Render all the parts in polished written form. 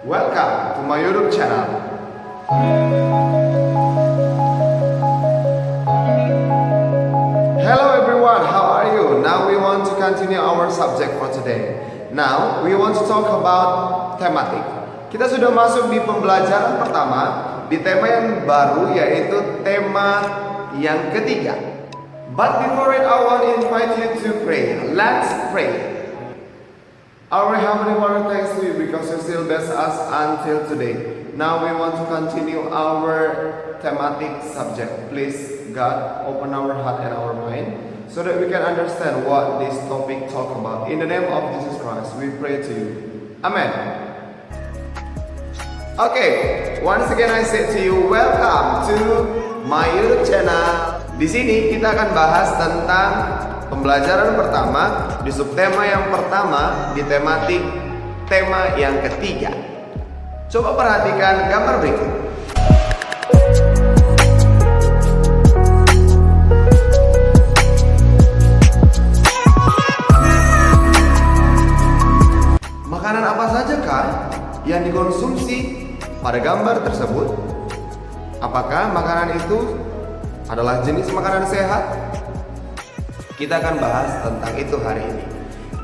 Welcome to my YouTube channel. Hello everyone, how are you? Now we want to continue our subject for today. Now we want to talk about thematic. Kita sudah masuk di pembelajaran pertama di tema yang baru, yaitu tema yang ketiga. But before it, I want to invite you to pray. Let's pray. Our Heavenly Father, thanks to you because you still bless us until today. Now we want to continue our thematic subject. Please, God, open our heart and our mind so that we can understand what this topic talk about. In the name of Jesus Christ, we pray to you. Amen. Okay, once again I say to you, welcome to my YouTube channel. Di sini kita akan bahas tentang pembelajaran pertama di subtema yang pertama di tematik tema yang ketiga. Coba perhatikan gambar berikut. Makanan apa saja kah yang dikonsumsi pada gambar tersebut? Apakah makanan itu adalah jenis makanan sehat? Kita akan bahas tentang itu hari ini.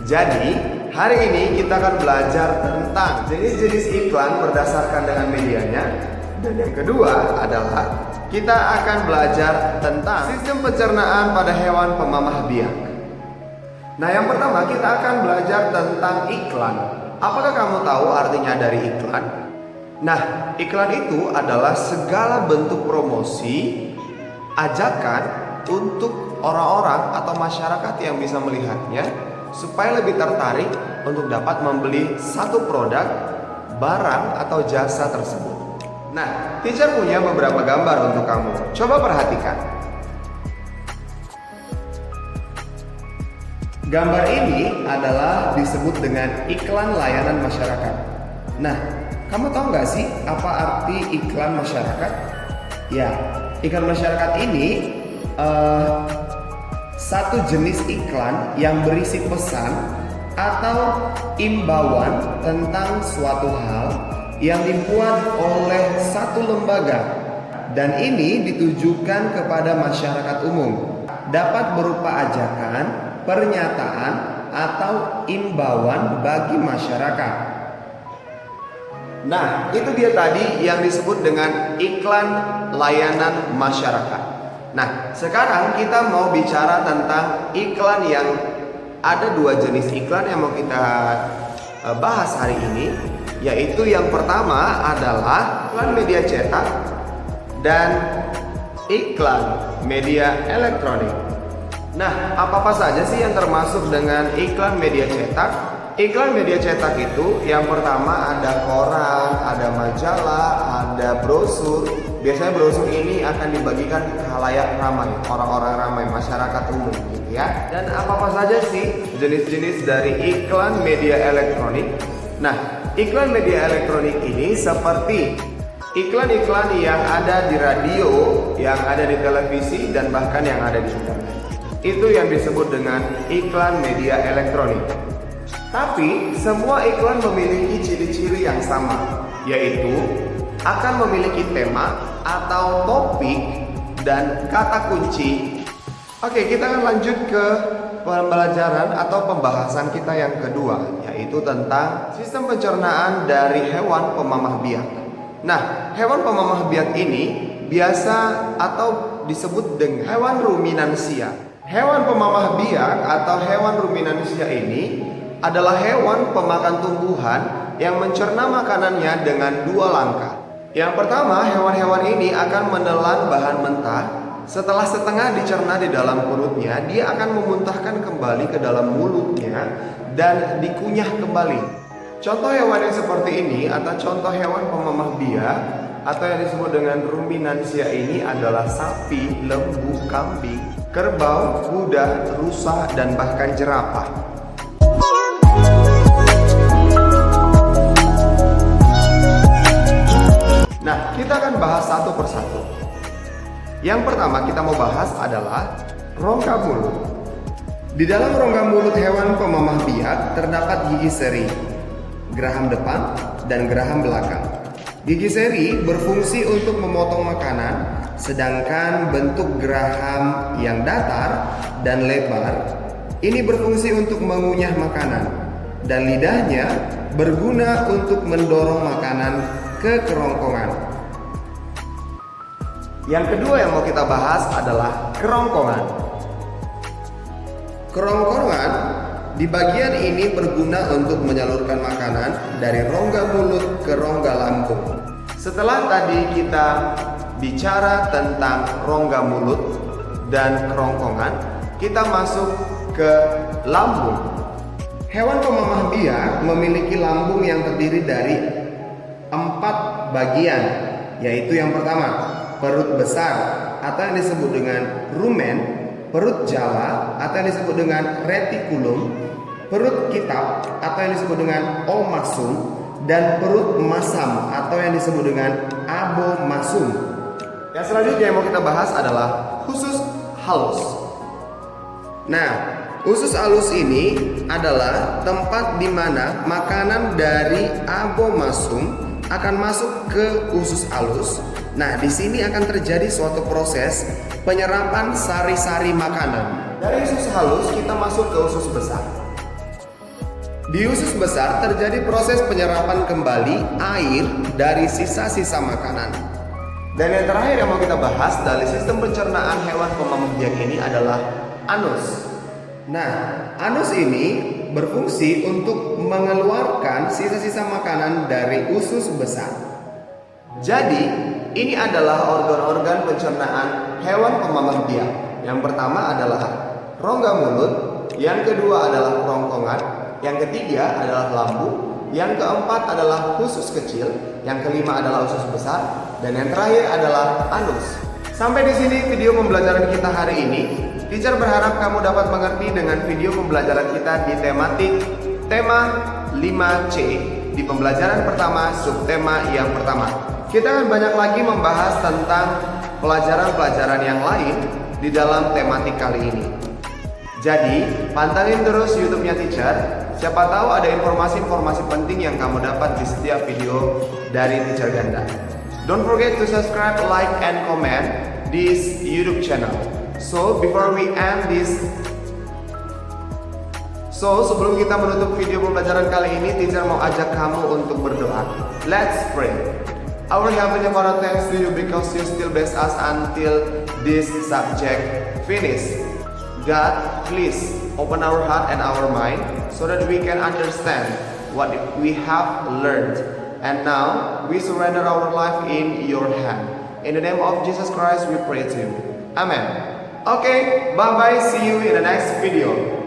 Jadi, hari ini kita akan belajar tentang jenis-jenis iklan berdasarkan dengan medianya. Dan yang kedua adalah kita akan belajar tentang sistem pencernaan pada hewan pemamah biak. Nah, yang pertama kita akan belajar tentang iklan. Apakah kamu tahu artinya dari iklan? Nah, iklan itu adalah segala bentuk promosi, ajakan untuk orang-orang atau masyarakat yang bisa melihatnya supaya lebih tertarik untuk dapat membeli satu produk, barang atau jasa tersebut. Nah, teacher punya beberapa gambar untuk kamu. Coba perhatikan. Gambar ini adalah disebut dengan iklan layanan masyarakat. Nah, kamu tahu nggak sih apa arti iklan masyarakat? Ya, iklan masyarakat ini satu jenis iklan yang berisi pesan atau imbauan tentang suatu hal yang dibuat oleh satu lembaga, dan ini ditujukan kepada masyarakat umum. Dapat berupa ajakan, pernyataan, atau imbauan bagi masyarakat. Nah, itu dia tadi yang disebut dengan iklan layanan masyarakat. Nah, sekarang kita mau bicara tentang iklan yang ada dua jenis iklan yang mau kita bahas hari ini, yaitu yang pertama adalah iklan media cetak dan iklan media elektronik. Nah, apa-apa saja sih yang termasuk dengan iklan media cetak? Iklan media cetak itu yang pertama ada koran, ada majalah, ada brosur. Biasanya brosur ini akan dibagikan ke khalayak ramai, orang-orang ramai, masyarakat umum gitu ya. Dan apa-apa saja sih jenis-jenis dari iklan media elektronik? Nah, iklan media elektronik ini seperti iklan-iklan yang ada di radio, yang ada di televisi, dan bahkan yang ada di internet. Itu yang disebut dengan iklan media elektronik. Tapi semua iklan memiliki ciri-ciri yang sama, yaitu akan memiliki tema atau topik dan kata kunci. Oke, kita akan lanjut ke pembelajaran atau pembahasan kita yang kedua, yaitu tentang sistem pencernaan dari hewan pemamah biak. Nah, hewan pemamah biak ini biasa atau disebut dengan hewan ruminansia. Hewan pemamah biak atau hewan ruminansia ini adalah hewan pemakan tumbuhan yang mencerna makanannya dengan dua langkah. Yang pertama, hewan-hewan ini akan menelan bahan mentah. Setelah setengah dicerna di dalam perutnya, dia akan memuntahkan kembali ke dalam mulutnya dan dikunyah kembali. Contoh hewan yang seperti ini atau contoh hewan pemamah biak atau yang disebut dengan ruminansia ini adalah sapi, lembu, kambing, kerbau, kuda, rusa, dan bahkan jerapah. Nah, kita akan bahas satu persatu. Yang pertama kita mau bahas adalah rongga mulut. Di dalam rongga mulut hewan pemamah biak terdapat gigi seri. geraham depan, dan geraham belakang. Gigi seri berfungsi untuk memotong makanan, sedangkan bentuk geraham yang datar dan lebar ini berfungsi untuk mengunyah makanan, dan lidahnya berguna untuk mendorong makanan ke kerongkongan. Yang kedua yang mau kita bahas adalah kerongkongan. Kerongkongan di bagian ini berguna untuk menyalurkan makanan dari rongga mulut ke rongga lambung. Setelah tadi kita bicara tentang rongga mulut dan kerongkongan, kita masuk ke lambung. Hewan pemamah biak memiliki lambung yang terdiri dari 4 bagian, yaitu yang pertama, perut besar atau yang disebut dengan rumen, perut jala atau yang disebut dengan retikulum, perut kitab atau yang disebut dengan omasum, dan perut masam atau yang disebut dengan abomasum. Yang selanjutnya yang mau kita bahas adalah usus halus. Nah, usus halus ini adalah tempat di mana makanan dari abomasum akan masuk ke usus halus. Nah, di sini akan terjadi suatu proses penyerapan sari-sari makanan. Dari usus halus kita masuk ke usus besar. Di usus besar terjadi proses penyerapan kembali air dari sisa-sisa makanan. Dan yang terakhir yang mau kita bahas dari sistem pencernaan hewan pemamah biak ini adalah anus. Nah, anus ini berfungsi untuk mengeluarkan sisa-sisa makanan dari usus besar. Jadi, ini adalah organ-organ pencernaan hewan pemamah biak. Yang pertama adalah rongga mulut, yang kedua adalah kerongkongan, yang ketiga adalah lambung, yang keempat adalah usus kecil, yang kelima adalah usus besar, dan yang terakhir adalah anus. Sampai di sini video pembelajaran kita hari ini. Teacher berharap kamu dapat mengerti dengan video pembelajaran kita di tema 5C di pembelajaran pertama subtema yang pertama. Kita akan banyak lagi membahas tentang pelajaran-pelajaran yang lain di dalam tematik kali ini. Jadi, pantengin terus YouTube-nya Teacher. Siapa tahu ada informasi-informasi penting yang kamu dapat di setiap video dari Teacher Ganda. Don't forget to subscribe, like, and comment this YouTube channel. Sebelum kita menutup video pembelajaran kali ini, Teacher mau ajak kamu untuk berdoa. Let's pray. Our Heavenly Father, thanks to you because you still bless us until this subject finish. God, please open our heart and our mind so that we can understand what we have learned. And now, we surrender our life in your hand. In the name of Jesus Christ, we pray to you. Amen. Okay, bye-bye. See you in the next video.